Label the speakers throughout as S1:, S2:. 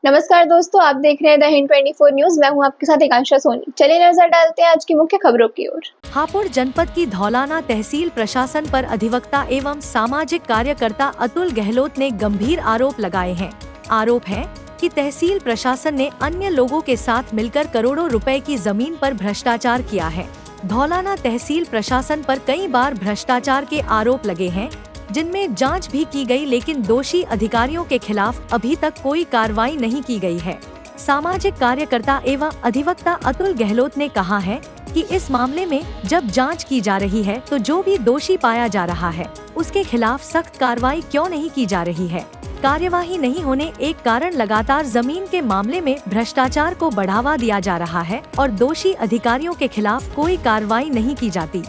S1: नमस्कार दोस्तों, आप देख रहे हैं द हिंद 24 न्यूज। मैं हूं आपके साथ एकांशा सोनी। चलिए नजर डालते हैं आज की मुख्य खबरों की ओर।
S2: हापुड़ जनपद की धौलाना तहसील प्रशासन पर अधिवक्ता एवं सामाजिक कार्यकर्ता अतुल गहलोत ने गंभीर आरोप लगाए हैं। आरोप है कि तहसील प्रशासन ने अन्य लोगों के साथ मिलकर करोड़ों रुपए की जमीन पर भ्रष्टाचार किया है। धौलाना तहसील प्रशासन पर कई बार भ्रष्टाचार के आरोप लगे हैं, जिनमें जांच भी की गई, लेकिन दोषी अधिकारियों के खिलाफ अभी तक कोई कार्रवाई नहीं की गई है। सामाजिक कार्यकर्ता एवं अधिवक्ता अतुल गहलोत ने कहा है कि इस मामले में जब जांच की जा रही है तो जो भी दोषी पाया जा रहा है उसके खिलाफ सख्त कार्रवाई क्यों नहीं की जा रही है। कार्यवाही नहीं होने एक कारण लगातार जमीन के मामले में भ्रष्टाचार को बढ़ावा दिया जा रहा है और दोषी अधिकारियों के खिलाफ कोई कार्रवाई नहीं की जाती,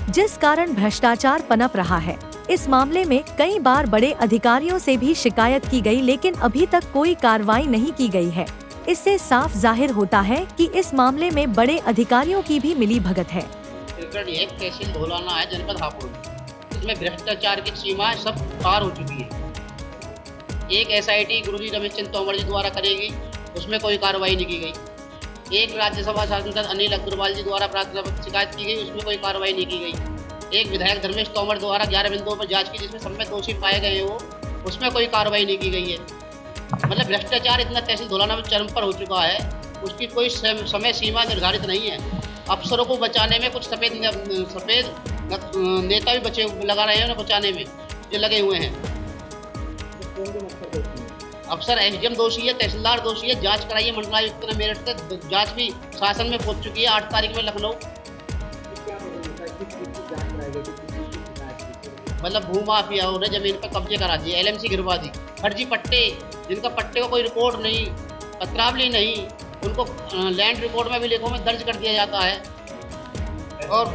S2: जिस कारण भ्रष्टाचार पनप रहा है। इस मामले में कई बार बड़े अधिकारियों से भी शिकायत की गई, लेकिन अभी तक कोई कार्रवाई नहीं की गई है। इससे साफ जाहिर होता है कि इस मामले में बड़े अधिकारियों की भी मिली भगत है।
S3: एक तहसील धौलाना है जनपद हापुड़, इसमें भ्रष्टाचार की सीमाएं सब पार हो चुकी है। एक SIT गुरुजी रमेश चंद्र तोमर जी द्वारा करेगी, उसमें कोई कार्रवाई नहीं की गई। एक राज्यसभा सांसद अनिल अग्रवाल जी द्वारा प्राथमिक शिकायत की गई, उसमें कोई कार्रवाई नहीं की गई। एक विधायक धर्मेश तोमर द्वारा 11 बिंदुओं पर जांच की, जिसमें सब में दोषी पाए गए हैं उसमें कोई कार्रवाई नहीं की गई है। मतलब भ्रष्टाचार इतना तहसील धौलाना में चरम पर हो चुका है, उसकी कोई समय सीमा निर्धारित नहीं है। अफसरों को बचाने में कुछ सफेद नेता भी बचे लगा रहे हैं, उन्हें बचाने में जो लगे हुए हैं। अफसर SDM दोषी है, तहसीलदार दोषी है। जांच कराइए मंडलायुक्त ने मेरठ से, जांच भी शासन में पहुंच चुकी है 8 तारीख में लखनऊ। मतलब भूमाफियाओं ने जमीन पर कब्जे करा दिए, LMC गिरवा दी। फर्जी पट्टे, जिनका पट्टे का कोई रिकॉर्ड नहीं, पत्रावली नहीं, उनको लैंड रिकॉर्ड में भी लेखों में दर्ज कर दिया जाता है। और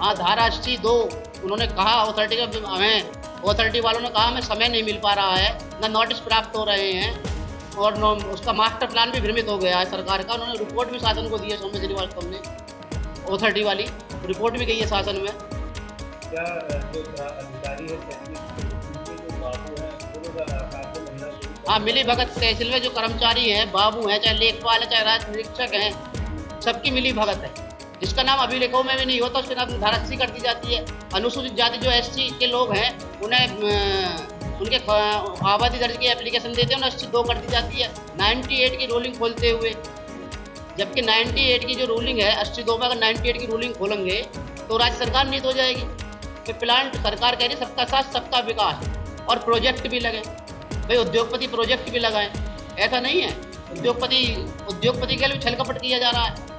S3: हाँ, धारा 82 उन्होंने कहा अथॉरिटी वालों ने कहा हमें समय नहीं मिल पा रहा है, न नोटिस प्राप्त हो रहे हैं, और उसका मास्टर प्लान भी भ्रमित हो गया है सरकार का। उन्होंने रिपोर्ट भी शासन को दी है, सौम्य श्रीवास्तव ने, अथॉरिटी वाली रिपोर्ट भी गई है शासन में।
S4: क्या जो अधिकारी है
S3: हाँ, मिली भगत तहसील में जो कर्मचारी हैं, बाबू हैं, चाहे लेखपाल है, चाहे राज निरीक्षक हैं, सबकी मिली भगत है। जिसका नाम अभिलेखों में भी नहीं होता उसके नाम धारा 80 कर दी जाती है। अनुसूचित जाति जो SC के लोग हैं, उन्हें उनके आबादी दर्ज की एप्लीकेशन देते हैं, उन्हें 82 कर दी जाती है 98 की रूलिंग खोलते हुए। जबकि 98 की जो रूलिंग है, 82 में अगर 98 की रूलिंग खोलेंगे तो राज्य सरकार नीत हो जाएगी। तो प्लांट सरकार कह रही सबका साथ सबका विकास, और प्रोजेक्ट भी लगे। भाई उद्योगपति प्रोजेक्ट भी लगाएं, ऐसा नहीं है उद्योगपति के लिए छल कपट किया जा रहा है।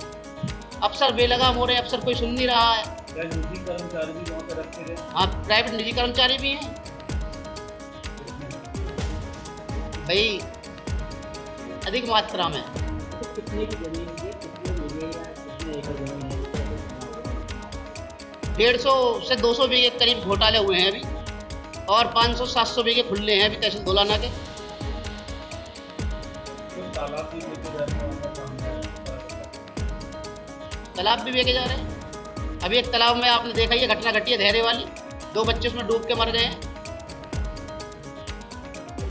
S3: अफसर बेलगाम हो रहे हैं, अफसर कोई सुन नहीं रहा है।
S4: निजी कर्मचारी भी वहाँ पर रखे हैं?
S3: हाँ, प्राइवेट निजी कर्मचारी भी हैं भाई, अधिक मात्रा में।
S4: कितने की जमीन है, कितने बीघे या कितने एकड़ जमीन है?
S3: 150 से 200 बीघे के करीब घोटाले हुए हैं अभी, और 500-700 बीघे खुले हैं अभी तहसील धौलाना के। तालाब भी बेचे जा रहे हैं। अभी एक तालाब में आपने देखा ये घटना घटी है धैर्य वाली, 2 बच्चे उसमें डूब के मर गए हैं।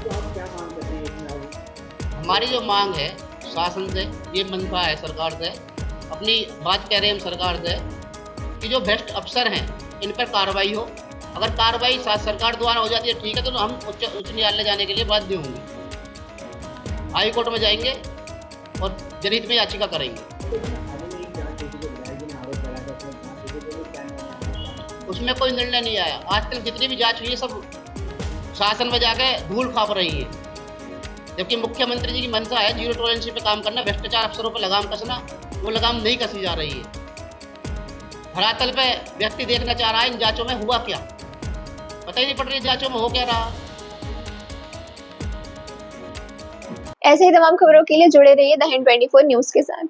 S4: तो आप क्या मांग करते हैं?
S3: हमारी जो मांग है शासन से, ये मनसा है सरकार से, अपनी बात कह रहे हैं हम सरकार से कि जो भ्रष्ट अफसर हैं इन पर कार्रवाई हो। अगर कार्रवाई सरकार द्वारा हो जाती है ठीक है, तो हम उच्च न्यायालय जाने के लिए बाध्य होंगे, हाई कोर्ट में जाएंगे और जनहित में याचिका करेंगे। उसमें कोई निर्णय नहीं आया। आज तक जितनी भी जांच हुई है सब शासन में जाके धूल खाप रही है, जबकि मुख्यमंत्री जी की मंशा है जीरो टॉलरेंस पे काम करना, भ्रष्टाचार अफसरों पर लगाम कसना, वो लगाम नहीं कसी जा रही है। धरातल पे व्यक्ति देखना चाह रहा है इन जांचों में हुआ क्या, पता ही नहीं पड़ रही जांचों में हो क्या रहा।
S1: ऐसे ही तमाम खबरों के लिए जुड़े रहिए द हिंद 24 न्यूज के साथ।